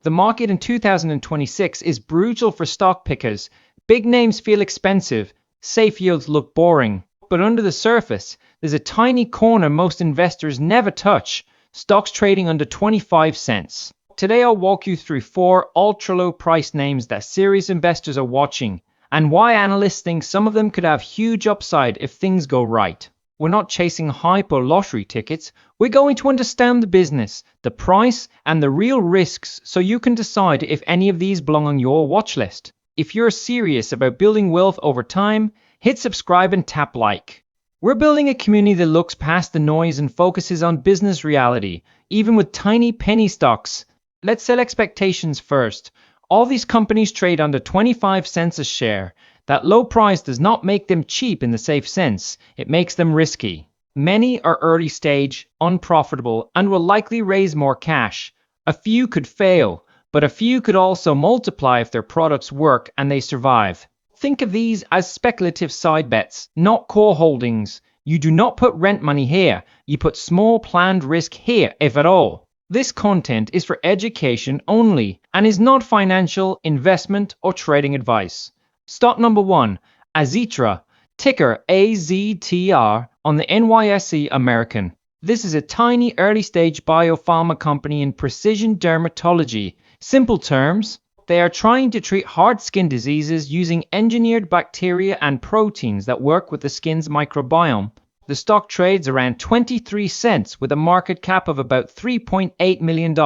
The market in 2026 is brutal for stock pickers. Big names feel expensive, safe yields look boring. But under the surface, there's a tiny corner most investors never touch, stocks trading under 25 cents. Today I'll walk you through 4 ultra-low price names that serious investors are watching, and why analysts think some of them could have huge upside if things go right. We're not chasing hype or lottery tickets. We're going to understand the business, the price, and the real risks so you can decide if any of these belong on your watch list. If you're serious about building wealth over time, hit subscribe and tap like. We're building a community that looks past the noise and focuses on business reality, even with tiny penny stocks. Let's set expectations first. All these companies trade under 25 cents a share. That low price does not make them cheap in the safe sense, it makes them risky. Many are early stage, unprofitable, and will likely raise more cash. A few could fail, but a few could also multiply if their products work and they survive. Think of these as speculative side bets, not core holdings. You do not put rent money here, you put small planned risk here, if at all. This content is for education only and is not financial, investment, or trading advice. Stock number 1, Azitra, ticker AZTR on the NYSE American. This is a tiny early-stage biopharma company in precision dermatology. Simple terms, they are trying to treat hard skin diseases using engineered bacteria and proteins that work with the skin's microbiome. The stock trades around 23 cents with a market cap of about $3.8 million.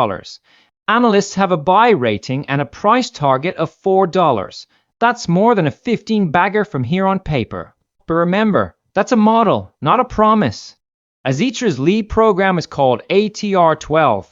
Analysts have a buy rating and a price target of $4. That's more than a 15-bagger from here on paper. But remember, that's a model, not a promise. Azitra's lead program is called AZTR-12.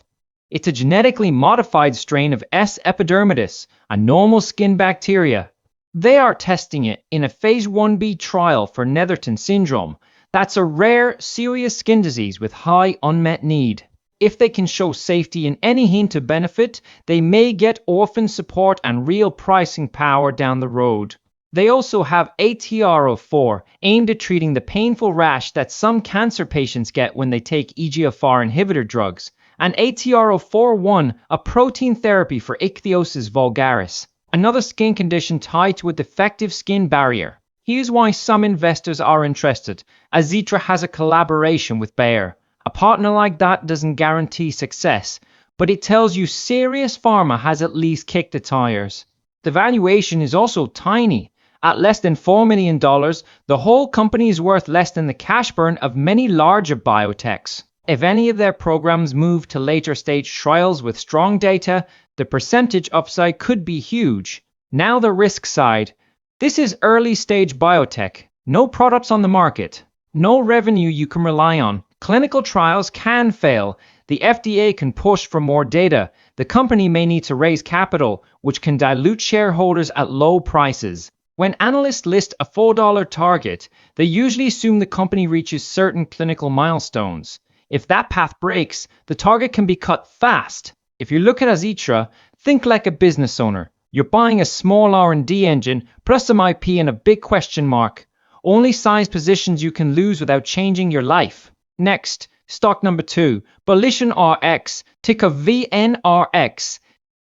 It's a genetically modified strain of S. epidermidis, a normal skin bacteria. They are testing it in a phase 1b trial for Netherton syndrome. That's a rare, serious skin disease with high unmet need. If they can show safety and any hint of benefit, they may get orphan support and real pricing power down the road. They also have AZTR-04, aimed at treating the painful rash that some cancer patients get when they take EGFR inhibitor drugs, and AZTR-04-1, a protein therapy for ichthyosis vulgaris, another skin condition tied to a defective skin barrier. Here's why some investors are interested. Azitra has a collaboration with Bayer. A partner like that doesn't guarantee success, but it tells you serious pharma has at least kicked the tires. The valuation is also tiny. At less than $4 million, the whole company is worth less than the cash burn of many larger biotechs. If any of their programs move to later stage trials with strong data, the percentage upside could be huge. Now the risk side. This is early stage biotech. No products on the market. No revenue you can rely on. Clinical trials can fail. The FDA can push for more data. The company may need to raise capital, which can dilute shareholders at low prices. When analysts list a $4 target, they usually assume the company reaches certain clinical milestones. If that path breaks, the target can be cut fast. If you look at Azitra, think like a business owner. You're buying a small R&D engine plus some IP and a big question mark. Only size positions you can lose without changing your life. Next, stock number 2, VolitionRx, ticker VNRX.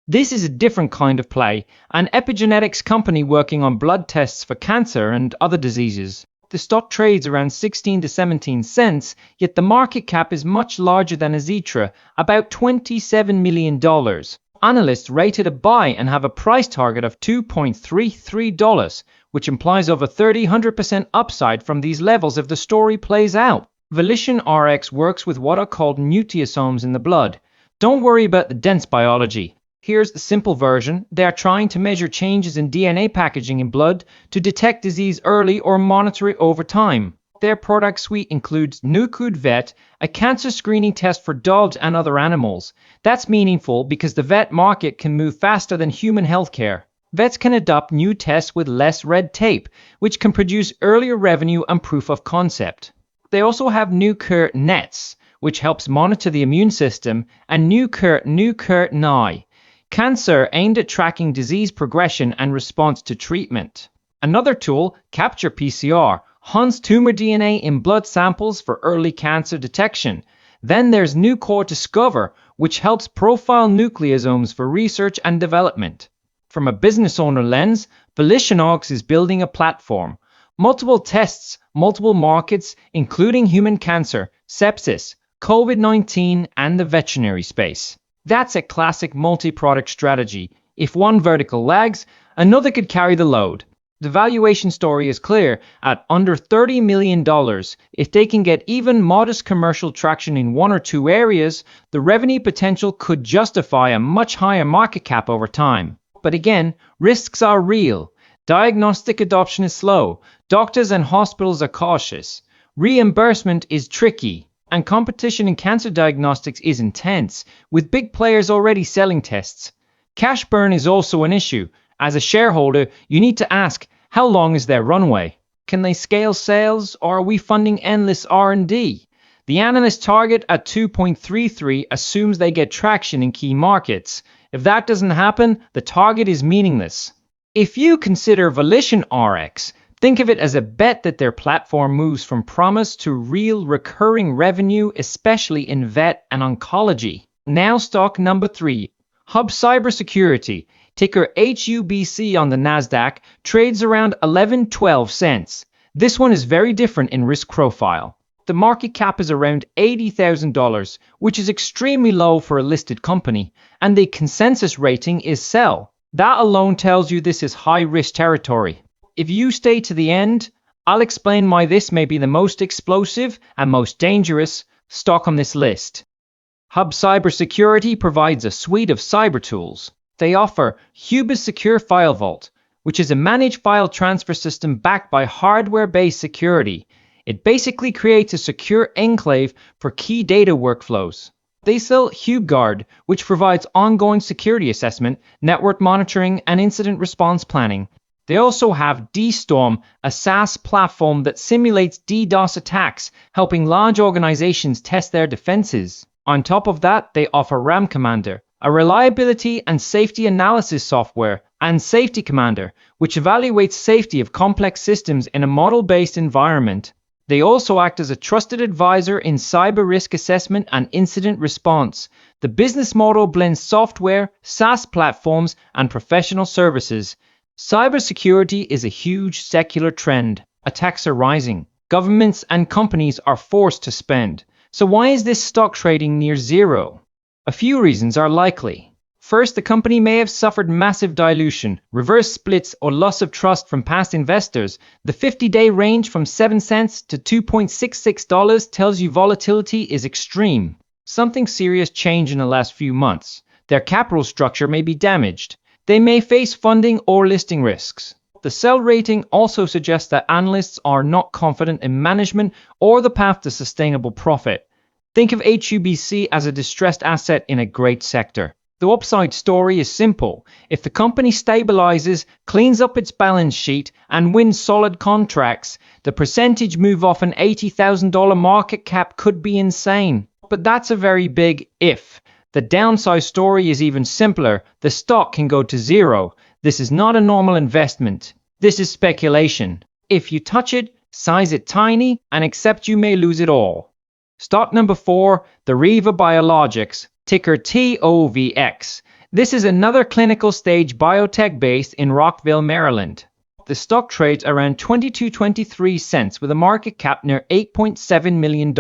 This is a different kind of play, an epigenetics company working on blood tests for cancer and other diseases. The stock trades around 16 to 17 cents, yet the market cap is much larger than Azitra, about $27 million. Analysts rated a buy and have a price target of $2.33, which implies over 100% upside from these levels if the story plays out. VolitionRx works with what are called nucleosomes in the blood. Don't worry about the dense biology. Here's the simple version. They are trying to measure changes in DNA packaging in blood to detect disease early or monitor it over time. Their product suite includes Nu.Q Vet, a cancer screening test for dogs and other animals. That's meaningful because the vet market can move faster than human healthcare. Vets can adopt new tests with less red tape, which can produce earlier revenue and proof of concept. They also have Nu.Q Nets, which helps monitor the immune system, and Nu.Q Nye, cancer aimed at tracking disease progression and response to treatment. Another tool, Capture PCR, hunts tumor DNA in blood samples for early cancer detection. Then there's Nu.Q Discover, which helps profile nucleosomes for research and development. From a business owner lens, VolitionRx is building a platform. Multiple tests, multiple markets, including human cancer, sepsis, COVID-19, and the veterinary space. That's a classic multi-product strategy. If one vertical lags, another could carry the load. The valuation story is clear at under $30 million. If they can get even modest commercial traction in one or two areas, the revenue potential could justify a much higher market cap over time. But again, risks are real. Diagnostic adoption is slow. Doctors and hospitals are cautious. Reimbursement is tricky. And competition in cancer diagnostics is intense, with big players already selling tests. Cash burn is also an issue. As a shareholder, you need to ask, how long is their runway? Can they scale sales, or are we funding endless R&D? The analyst target at 2.33 assumes they get traction in key markets. If that doesn't happen, the target is meaningless. If you consider VolitionRx, think of it as a bet that their platform moves from promise to real recurring revenue, especially in vet and oncology. Now stock number 3, Hubis Cybersecurity, ticker HUBC on the Nasdaq, trades around 11-12 cents. This one is very different in risk profile. The market cap is around $80,000, which is extremely low for a listed company, and the consensus rating is sell. That alone tells you this is high-risk territory. If you stay to the end, I'll explain why this may be the most explosive and most dangerous stock on this list. Hubis Cybersecurity provides a suite of cyber tools. They offer Hubis Secure File Vault, which is a managed file transfer system backed by hardware-based security. It basically creates a secure enclave for key data workflows. They sell HubGuard, which provides ongoing security assessment, network monitoring, and incident response planning. They also have DStorm, a SaaS platform that simulates DDoS attacks, helping large organizations test their defenses. On top of that, they offer RAM Commander, a reliability and safety analysis software, and Safety Commander, which evaluates safety of complex systems in a model-based environment. They also act as a trusted advisor in cyber risk assessment and incident response. The business model blends software, SaaS platforms, and professional services. Cybersecurity is a huge secular trend. Attacks are rising. Governments and companies are forced to spend. So why is this stock trading near zero? A few reasons are likely. First, the company may have suffered massive dilution, reverse splits, or loss of trust from past investors. The 50-day range from 7 cents to $2.66 tells you volatility is extreme. Something serious changed in the last few months. Their capital structure may be damaged. They may face funding or listing risks. The sell rating also suggests that analysts are not confident in management or the path to sustainable profit. Think of HUBC as a distressed asset in a great sector. The upside story is simple. If the company stabilizes, cleans up its balance sheet, and wins solid contracts, the percentage move off an $80,000 market cap could be insane. But that's a very big if. The downside story is even simpler. The stock can go to zero. This is not a normal investment. This is speculation. If you touch it, size it tiny, and accept you may lose it all. Stock number 4, the Reva Biologics, ticker TOVX. This is another clinical stage biotech based in Rockville, Maryland. The stock trades around 22-23 cents with a market cap near $8.7 million.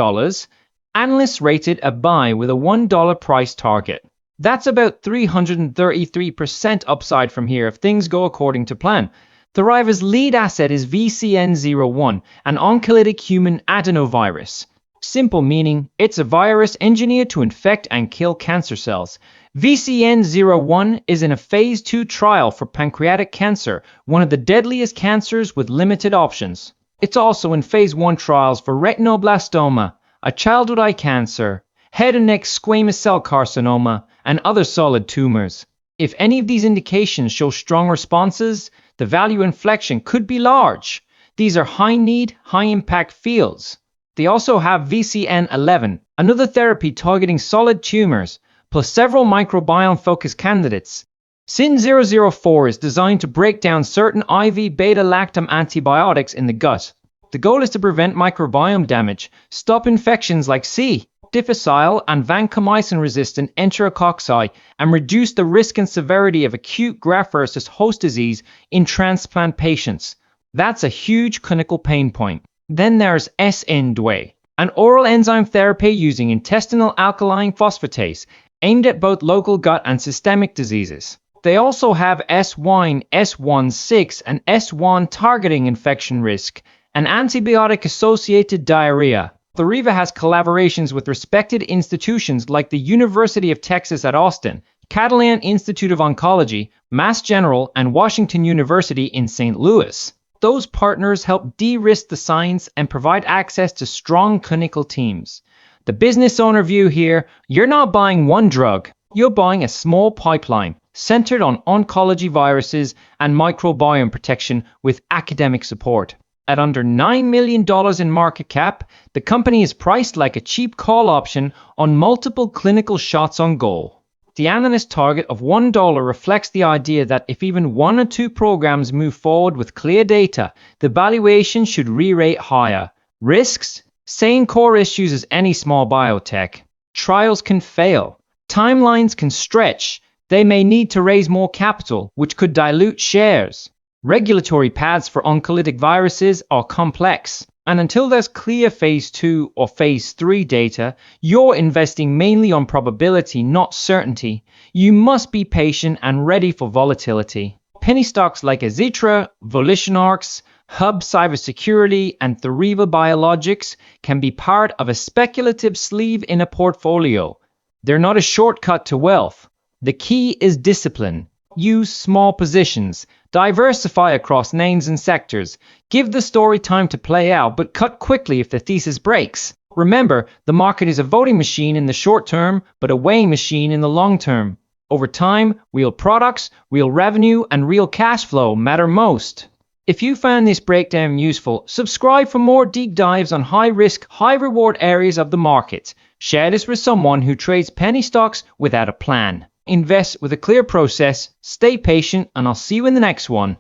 Analysts rated a buy with a $1 price target. That's about 333% upside from here if things go according to plan. The Reva's lead asset is VCN01, an oncolytic human adenovirus. Simple meaning, it's a virus engineered to infect and kill cancer cells. VCN01 is in a phase 2 trial for pancreatic cancer, one of the deadliest cancers with limited options. It's also in phase 1 trials for retinoblastoma, a childhood eye cancer, head and neck squamous cell carcinoma, and other solid tumors. If any of these indications show strong responses, the value inflection could be large. These are high-need, high-impact fields. They also have VCN11, another therapy targeting solid tumors, plus several microbiome-focused candidates. SYN004 is designed to break down certain IV beta-lactam antibiotics in the gut. The goal is to prevent microbiome damage, stop infections like C. difficile and vancomycin-resistant enterococci and reduce the risk and severity of acute graft-versus-host disease in transplant patients. That's a huge clinical pain point. Then there's SNDWE, an oral enzyme therapy using intestinal alkaline phosphatase, aimed at both local gut and systemic diseases. They also have S1, S16, and S1 targeting infection risk, and antibiotic-associated diarrhea. The Reva has collaborations with respected institutions like the University of Texas at Austin, Catalan Institute of Oncology, Mass General, and Washington University in St. Louis. Those partners help de-risk the science and provide access to strong clinical teams. The business owner view here, you're not buying one drug, you're buying a small pipeline centered on oncology viruses and microbiome protection with academic support. At under $9 million in market cap, the company is priced like a cheap call option on multiple clinical shots on goal. The analyst target of $1 reflects the idea that if even 1 or 2 programs move forward with clear data, the valuation should re-rate higher. Risks? Same core issues as any small biotech. Trials can fail. Timelines can stretch. They may need to raise more capital, which could dilute shares. Regulatory paths for oncolytic viruses are complex, and until there's clear phase 2 or phase 3 data, you're investing mainly on probability, not certainty. You must be patient and ready for volatility. Penny stocks like Azitra, VolitionRx, Hubis cybersecurity, and Reva Biologics can be part of a speculative sleeve in a portfolio. They're not a shortcut to wealth. The key is discipline. Use small positions. Diversify across names and sectors. Give the story time to play out, but cut quickly if the thesis breaks. Remember, the market is a voting machine in the short term, but a weighing machine in the long term. Over time, real products, real revenue, and real cash flow matter most. If you found this breakdown useful, subscribe for more deep dives on high-risk, high-reward areas of the market. Share this with someone who trades penny stocks without a plan. Invest with a clear process, stay patient, and I'll see you in the next one.